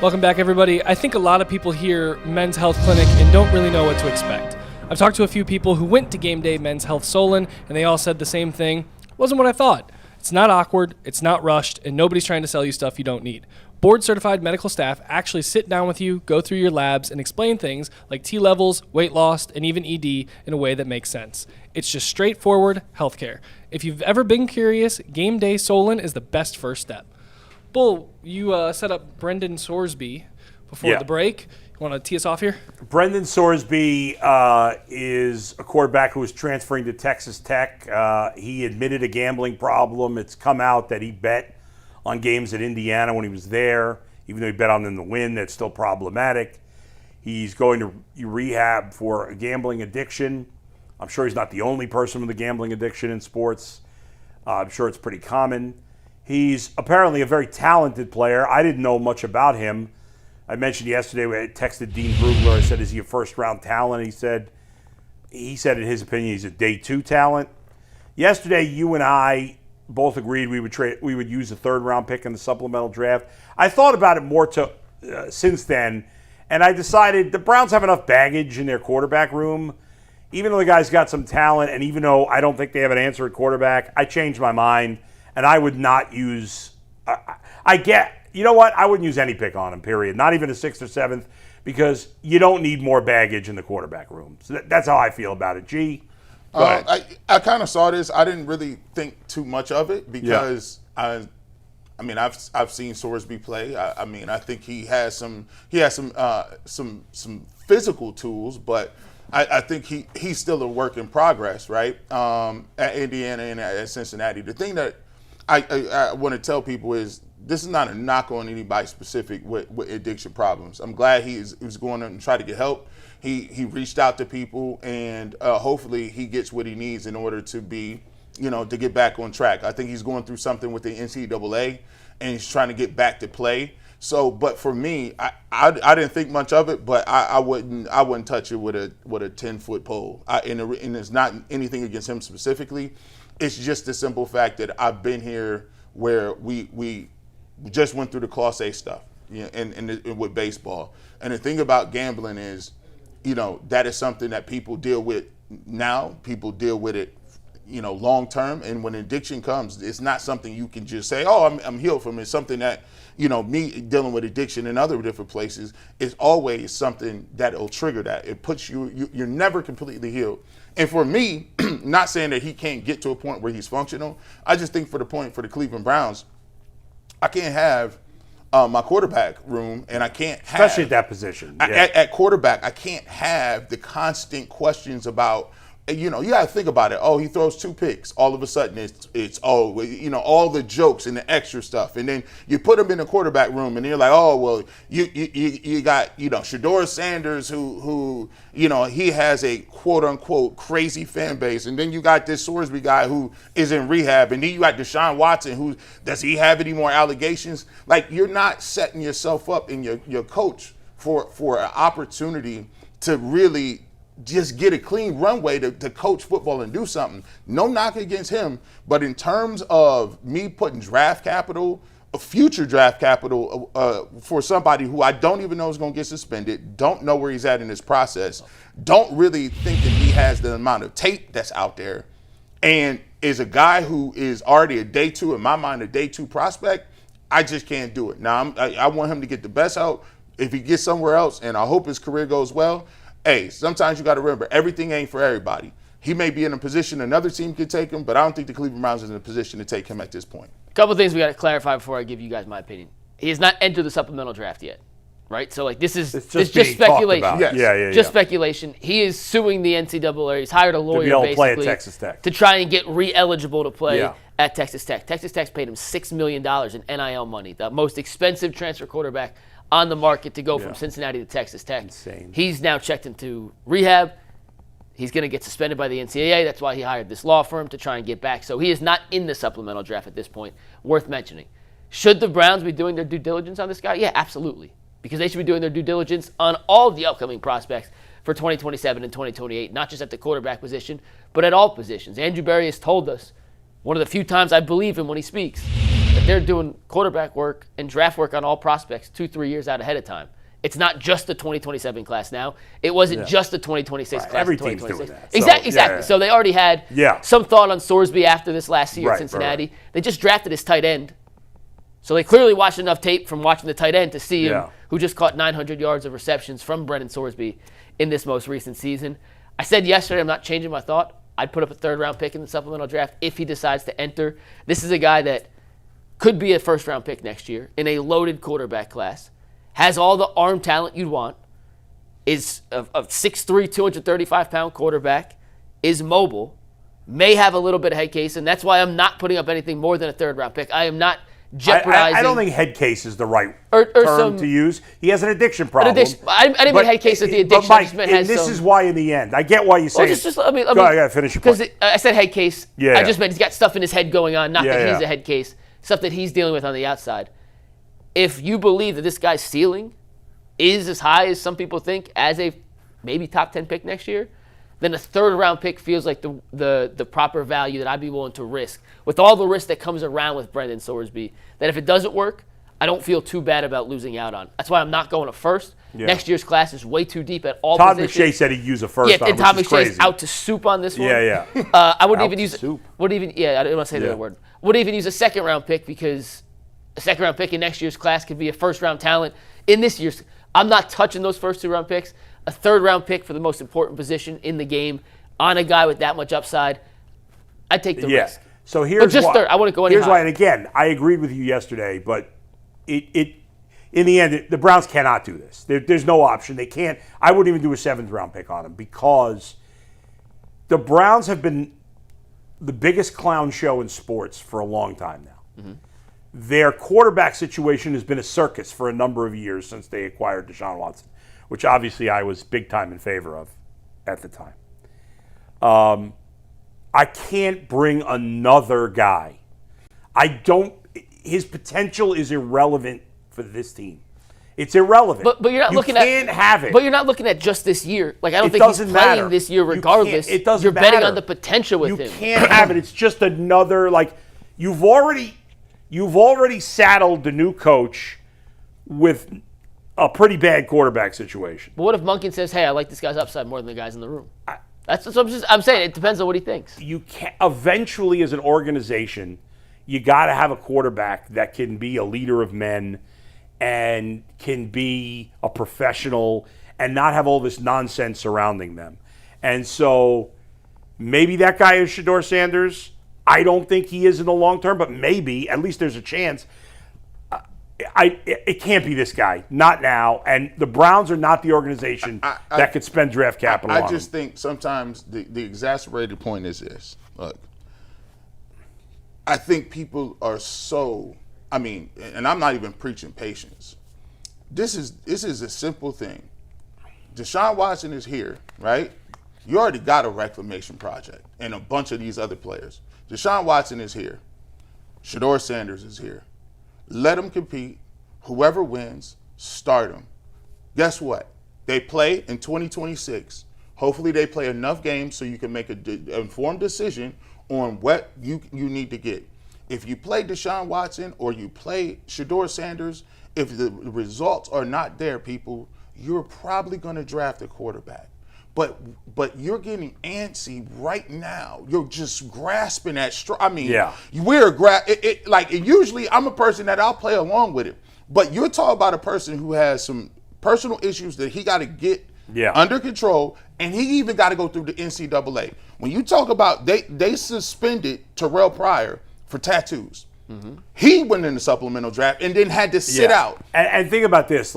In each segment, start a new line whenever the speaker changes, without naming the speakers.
Welcome back, everybody. I think a lot of people hear Men's Health Clinic and don't really know what to expect. I've talked to a few people who went to Game Day Men's Health Solon, and they all said the same thing. It wasn't what I thought. It's not awkward, it's not rushed, and nobody's trying to sell you stuff you don't need. Board-certified medical staff actually sit down with you, go through your labs, and explain things like T levels, weight loss, and even ED in a way that makes sense. It's just straightforward healthcare. If you've ever been curious, Game Day Solon is the best first step. Bull, you set up Brenden Sorsby before the break. You want to tee us off here?
Brenden Sorsby is a quarterback who was transferring to Texas Tech. He admitted a gambling problem. It's come out that he bet on games at Indiana when he was there. Even though he bet on them to win, that's still problematic. He's going to rehab for a gambling addiction. I'm sure he's not the only person with a gambling addiction in sports. I'm sure it's pretty common. He's apparently a very talented player. I didn't know much about him. I mentioned yesterday, I texted Dean Brugler. I said, is he a first-round talent? He said in his opinion, he's a day 2 talent. Yesterday, you and I both agreed we would use a third-round pick in the supplemental draft. I thought about it more since then, and I decided the Browns have enough baggage in their quarterback room. Even though the guy's got some talent, and even though I don't think they have an answer at quarterback, I changed my mind. And I would not use you know what? I wouldn't use any pick on him, period. Not even a 6th or 7th, because you don't need more baggage in the quarterback room. So that's how I feel about it. G, go ahead.
I kind of saw this. I didn't really think too much of it because I've seen Sorsby play. I think he has some physical tools, but I think he's still a work in progress, right? At Indiana and at Cincinnati. The thing that I want to tell people is this is not a knock on anybody specific with addiction problems. I'm glad he was going and try to get help. He reached out to people, and hopefully he gets what he needs in order to be, to get back on track. I think he's going through something with the NCAA, and he's trying to get back to play. So, but for me, I didn't think much of it, but I wouldn't touch it with a 10-foot pole. And it's not anything against him specifically. It's just the simple fact that I've been here where we just went through the Class A stuff, and with baseball. And the thing about gambling is, that is something that people deal with now. People deal with it, long term. And when addiction comes, it's not something you can just say, "Oh, I'm healed from it." It's something that, me dealing with addiction in other different places is always something that'll trigger that. It puts you're never completely healed. And for me, not saying that he can't get to a point where he's functional, I just think for the Cleveland Browns, I can't have my quarterback room, and I can't have,
especially at that position.
At quarterback, I can't have the constant questions about, you got to think about it. Oh, he throws 2 picks. All of a sudden, it's all the jokes and the extra stuff. And then you put him in the quarterback room, and you're like, oh, well, you got, Shedeur Sanders, who he has a quote unquote crazy fan base, and then you got this Sorsby guy who is in rehab, and then you got Deshaun Watson, who does he have any more allegations? Like, you're not setting yourself up in your coach for an opportunity to really just get a clean runway to coach football and do something. No knock against him, but in terms of me putting draft capital, future draft capital for somebody who I don't even know is going to get suspended, don't know where he's at in this process, don't really think that he has the amount of tape that's out there, and is a guy who is already a day 2, in my mind, a day 2 prospect, I just can't do it. Now, I want him to get the best out. If he gets somewhere else, and I hope his career goes well, hey, sometimes you got to remember, everything ain't for everybody. He may be in a position another team could take him, but I don't think the Cleveland Browns is in a position to take him at this point.
A couple of things we got to clarify before I give you guys my opinion. He has not entered the supplemental draft yet, right? So, this is just speculation.
Yes.
Just speculation. He is suing the NCAA. He's hired a lawyer
to be able to play at
basically
Texas Tech,
to try and get re-eligible to play at Texas Tech. Texas Tech's paid him $6 million in NIL money, the most expensive transfer quarterback on the market to go from Cincinnati to Texas Tech.
Insane.
He's now checked into rehab. He's going to get suspended by the NCAA. That's why he hired this law firm to try and get back. So he is not in the supplemental draft at this point. Worth mentioning. Should the Browns be doing their due diligence on this guy? Yeah, absolutely. Because they should be doing their due diligence on all the upcoming prospects for 2027 and 2028, not just at the quarterback position, but at all positions. Andrew Berry has told us, one of the few times I believe him when he speaks, that they're doing quarterback work and draft work on all prospects 2-3 years out ahead of time. It's not just the 2027 class now. It wasn't just the 2026 class.
Every team's doing that.
Exactly. So they already had some thought on Sorsby after this last year at Cincinnati.
Right.
They just drafted his tight end. So they clearly watched enough tape from watching the tight end to see him, who just caught 900 yards of receptions from Brenden Sorsby in this most recent season. I said yesterday I'm not changing my thought. I'd put up a third-round pick in the supplemental draft if he decides to enter. This is a guy that could be a first-round pick next year in a loaded quarterback class. Has all the arm talent you'd want, is a 6'3", 235-pound quarterback, is mobile, may have a little bit of head case, and that's why I'm not putting up anything more than a third-round pick. I am not jeopardizing.
I don't think head case is the right term to use. He has an addiction problem.
I didn't mean head case with the addiction.
But Mike, this is why in the end, I get why you say
let me
go ahead, finish your point.
Because I said head case.
Yeah.
I just meant he's got stuff in his head going on, not that he's a head case, stuff that he's dealing with on the outside. If you believe that this guy's ceiling is as high as some people think as a maybe top 10 pick next year, then a third-round pick feels like the proper value that I'd be willing to risk with all the risk that comes around with Brenden Sorsby, that if it doesn't work, I don't feel too bad about losing out on. That's why I'm not going to first. Yeah. Next year's class is way too deep at all positions.
Todd McShay said he'd use a first on,
and Todd McShay's out to soup on this one.
Yeah.
I wouldn't even use soup. I didn't want to say the word. Wouldn't even use a second-round pick because a second-round pick in next year's class could be a first-round talent in this year's. I'm not touching those first 2-round picks. A third-round pick for the most important position in the game on a guy with that much upside, I'd take the risk.
So here's why.
Third. I wouldn't go any higher.
Here's why, and again, I agreed with you yesterday, but it in the end, the Browns cannot do this. There's no option. They can't. I wouldn't even do a 7th-round pick on him because the Browns have been the biggest clown show in sports for a long time now. Mm-hmm. Their quarterback situation has been a circus for a number of years since they acquired Deshaun Watson, which obviously I was big time in favor of at the time. I can't bring another guy. His potential is irrelevant for this team. It's irrelevant.
But you're not looking at.
You can't have it.
But you're not looking at just this year. Like I don't think he's playing this year regardless.
It doesn't
You're
matter.
betting on the potential with him.
You can't have it. It's just another you've already saddled the new coach with a pretty bad quarterback situation.
But what if Monken says, "Hey, I like this guy's upside more than the guys in the room"? That's what I'm saying. It depends on what he thinks.
You can't. Eventually, as an organization, you got to have a quarterback that can be a leader of men and can be a professional and not have all this nonsense surrounding them. And so maybe that guy is Shedeur Sanders. I don't think he is in the long term, but maybe. At least there's a chance. It can't be this guy. Not now. And the Browns are not the organization that could spend draft capital on
I just
him.
think sometimes the exacerbated point is this. Look, I think people are so, and I'm not even preaching patience. This is a simple thing. Deshaun Watson is here, right? You already got a reclamation project and a bunch of these other players. Deshaun Watson is here. Shedeur Sanders is here. Let them compete. Whoever wins, start them. Guess what? They play in 2026. Hopefully they play enough games so you can make an informed decision on what you need to get. If you play Deshaun Watson or you play Shedeur Sanders, if the results are not there, people, you're probably going to draft a quarterback. But you're getting antsy right now. You're just grasping at straw. Usually I'm a person that I'll play along with it. But you're talking about a person who has some personal issues that he got to get under control, and he even got to go through the NCAA. When you talk about they suspended Terrell Pryor for tattoos. Mm-hmm. He went in the supplemental draft and then had to sit out.
And think about this,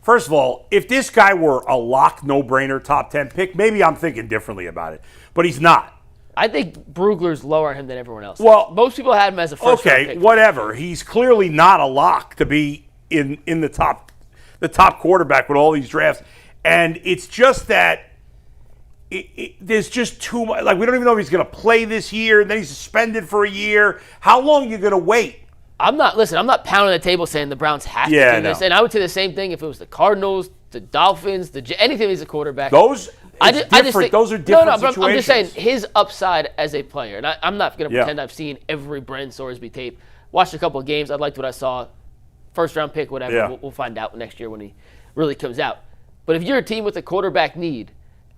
first of all, if this guy were a lock, no-brainer, top 10 pick, maybe I'm thinking differently about it. But he's not.
I think Brugler's lower on him than everyone else.
Well,
most people had him as a first-round pick.
Whatever. He's clearly not a lock to be in the top quarterback with all these drafts. And it's just that there's just too much. We don't even know if he's going to play this year, and then he's suspended for a year. How long are you going to wait?
I'm not pounding the table saying the Browns have to do this. And I would say the same thing if it was the Cardinals, the Dolphins, anything he's a quarterback.
Those are different situations.
But I'm just saying his upside as a player, and I'm not going to pretend I've seen every Brenden Sorsby tape. Watched a couple of games. I liked what I saw. First round pick, whatever.
Yeah.
We'll find out next year when he really comes out. But if you're a team with a quarterback need,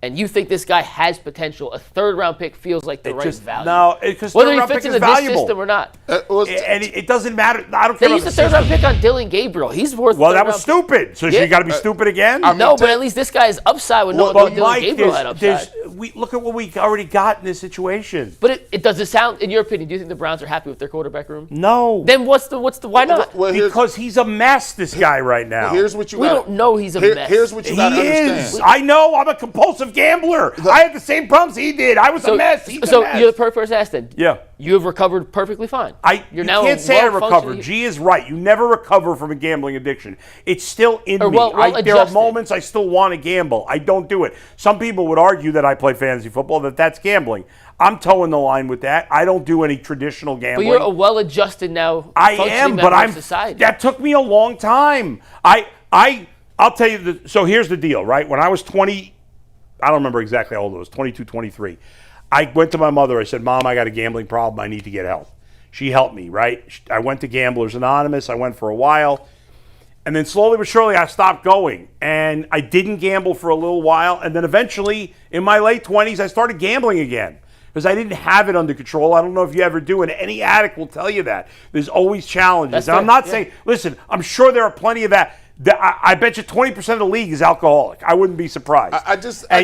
and you think this guy has potential, a third-round pick feels like the right value.
No, because
whether he
third-round
fits
pick
into
is
this
valuable.
system or not.
And it doesn't matter. I don't care
They
about
used a
the
third-round
system.
pick on Dylan Gabriel. He's worth.
Well, that was
third-round
stupid. So
Yeah.
you got to be stupid again?
No, but at least this guy is upside with no
But
Dylan
Mike,
Gabriel had upside.
look at what we already got in this situation.
But it does it sound, in your opinion, do you think the Browns are happy with their quarterback room?
No.
Then what's the why not?
Well,
Because he's a mess, this guy right now.
here's what you
We
got.
don't know he's a mess.
Here's what you
He
got to
is.
understand.
I know. I'm a compulsive gambler. I had the same problems he did. I was a mess. He's
so
a mess.
you're the perfect person to ask then.
Yeah.
You have recovered perfectly fine.
You
now
can't
a
say I recovered.
well-functioning-
G is right. You never recover from a gambling addiction. It's still in
Or
me.
well
There are
adjusted.
moments I still want to gamble. I don't do it. Some people would argue that I play fantasy football, that's gambling. I'm towing the line with that. I don't do any traditional
But
gambling.
you're a well-adjusted now.
I
functioning
am,
member
but
of
I'm.
society.
That took me a long time. I'll tell you. So here's the deal, right? When I was 20, I don't remember exactly how old I was, 22, 23. I went to my mother. I said, Mom, I got a gambling problem. I need to get help. She helped me, right? I went to Gamblers Anonymous. I went for a while. And then slowly but surely, I stopped going. And I didn't gamble for a little while. And then eventually, in my late 20s, I started gambling again because I didn't have it under control. I don't know if you ever do. And any addict will tell you that. There's always challenges.
That's
And I'm
fair,
not
yeah.
saying, listen, I'm sure there are plenty of that. I bet you 20% of the league is alcoholic. I wouldn't be surprised.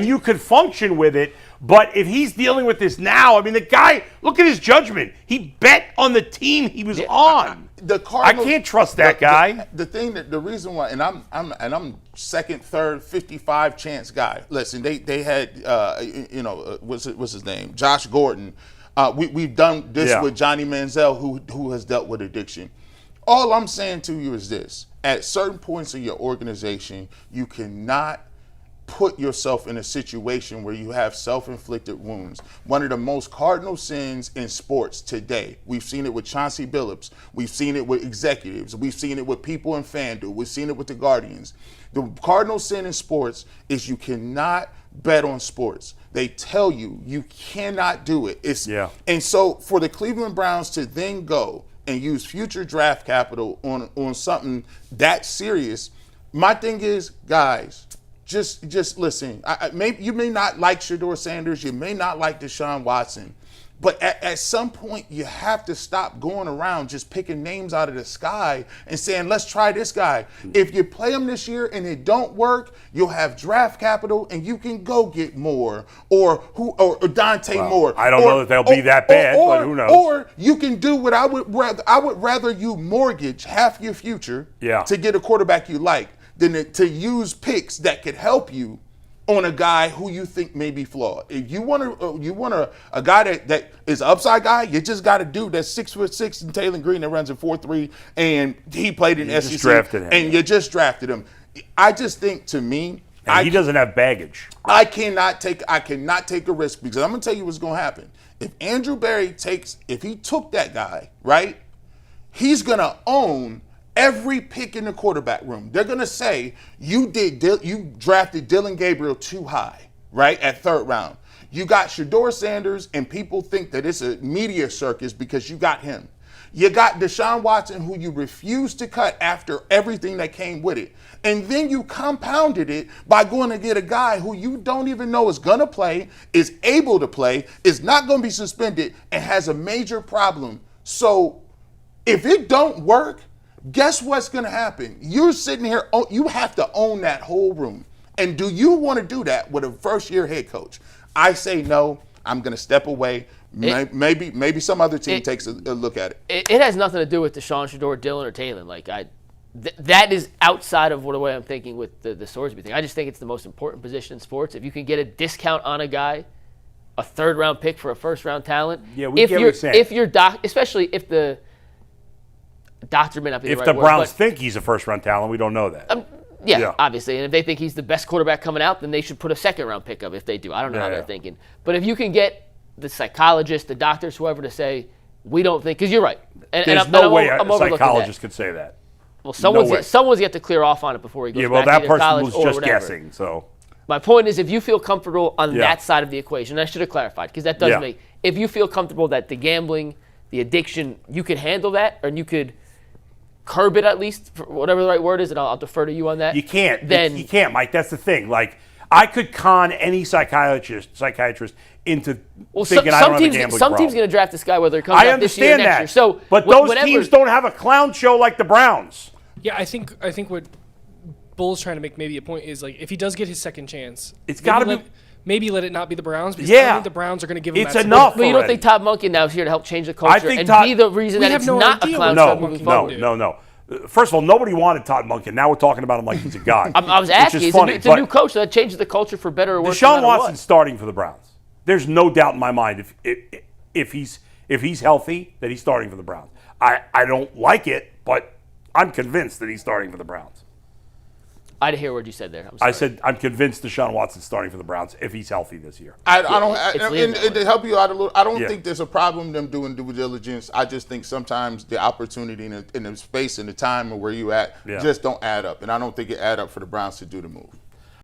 You could function with it. But if he's dealing with this now, I mean, the guy, look at his judgment. He bet on the team he was on.
The Cardinals,
I can't trust that guy.
The reason why, and I'm second, third, 55 chance guy. Listen, they had what's his name, Josh Gordon. We've done this with Johnny Manziel, who has dealt with addiction. All I'm saying to you is this: at certain points in your organization, you cannot put yourself in a situation where you have self-inflicted wounds. One of the most cardinal sins in sports today. We've seen it with Chauncey Billups. We've seen it with executives. We've seen it with people in FanDuel. We've seen it with the Guardians. The cardinal sin in sports is you cannot bet on sports. They tell you you cannot do it. And so for the Cleveland Browns to then go and use future draft capital on something that serious, my thing is, guys, just listen. You may not like Shedeur Sanders. You may not like Deshaun Watson. But at some point, you have to stop going around just picking names out of the sky and saying, let's try this guy. If you play him this year and it don't work, you'll have draft capital and you can go get Moore or Dante Moore.
I don't know that they'll be that bad, but who knows?
Or you can do what I would rather you mortgage half your future to get a quarterback you like than to use picks that could help you on a guy who you think may be flawed. If you want a guy that is an upside guy, you just got a dude that's 6'6" and Taylor Green that runs a 4.3 and he played in SEC.
Just drafted him.
And you just drafted him. I just think, to me,
he doesn't have baggage.
I cannot take a risk because I'm gonna tell you what's gonna happen. If Andrew Berry if he took that guy, right, he's gonna own every pick in the quarterback room. They're going to say, you drafted Dylan Gabriel too high, right, at third round. You got Shedeur Sanders, and people think that it's a media circus because you got him. You got Deshaun Watson, who you refused to cut after everything that came with it. And then you compounded it by going to get a guy who you don't even know is going to play, is able to play, is not going to be suspended, and has a major problem. So if it don't work, guess what's going to happen? You're sitting here, you have to own that whole room. And do you want to do that with a first-year head coach? I say no. I'm going to step away. Maybe some other team takes a look at it.
It has nothing to do with Deshaun, Shedeur, Dylan, or Taylor. That is outside of the way I'm thinking with the Sorsby thing. I just think it's the most important position in sports. If you can get a discount on a guy, a third-round pick for a first-round talent.
Yeah, we get what you're saying.
If you're especially if the doctor may not be the right word.
If the Browns think he's a first-round talent, we don't know that.
Obviously. And if they think he's the best quarterback coming out, then they should put a second-round pick up if they do. I don't know how they're thinking. But if you can get the psychologist, the doctors, whoever to say, we don't think, because you're right.
There's no way a psychologist could say that.
Well, someone's got to clear off on it before he goes back to college or whatever.
that person was just guessing. So
my point is, if you feel comfortable on that side of the equation, I should have clarified, because that does make, if you feel comfortable that the gambling the addiction, you could handle that, and you could curb it at least, for whatever the right word is, and I'll defer to you on that.
You can't.
Then
You can't, Mike. That's the thing. Like, I could con any psychiatrist into thinking I don't have a gambling
some
problem.
team's going to draft this guy whether it comes out this year or
understand
next
that.
year. So,
but those teams don't have a clown show like the Browns.
Yeah, I think what Bull's trying to make maybe a point is, like, if he does get his second chance,
It's got to be.
Maybe let it not be the Browns, because I
Yeah.
don't think the Browns are going to give him
It's
that
enough.
But you don't
already.
think Todd Monken now is here to help change the culture
think
and
Todd-
be the reason
We
that
have
it's
no
not a
idea
clown
what
show
Todd
moving
Monken
forward?
do.
No. First of all, nobody wanted Todd Monken. Now we're talking about him like he's a god.
I was
which
asking.
is
It's
funny,
a new coach, so that changes the culture for better or worse. no
Deshaun
matter
Watson's
what.
starting for the Browns. There's no doubt in my mind if he's healthy that he's starting for the Browns. I don't like it, but I'm convinced that he's starting for the Browns.
I didn't hear what you said there.
I said I'm convinced Deshaun Watson's starting for the Browns if he's healthy this year.
And to help you out a little, I don't
Yeah.
think there's a problem them doing due diligence. I just think sometimes the opportunity and the space and the time of where you at
Yeah.
just don't add up, and I don't think it add up for the Browns to do the move.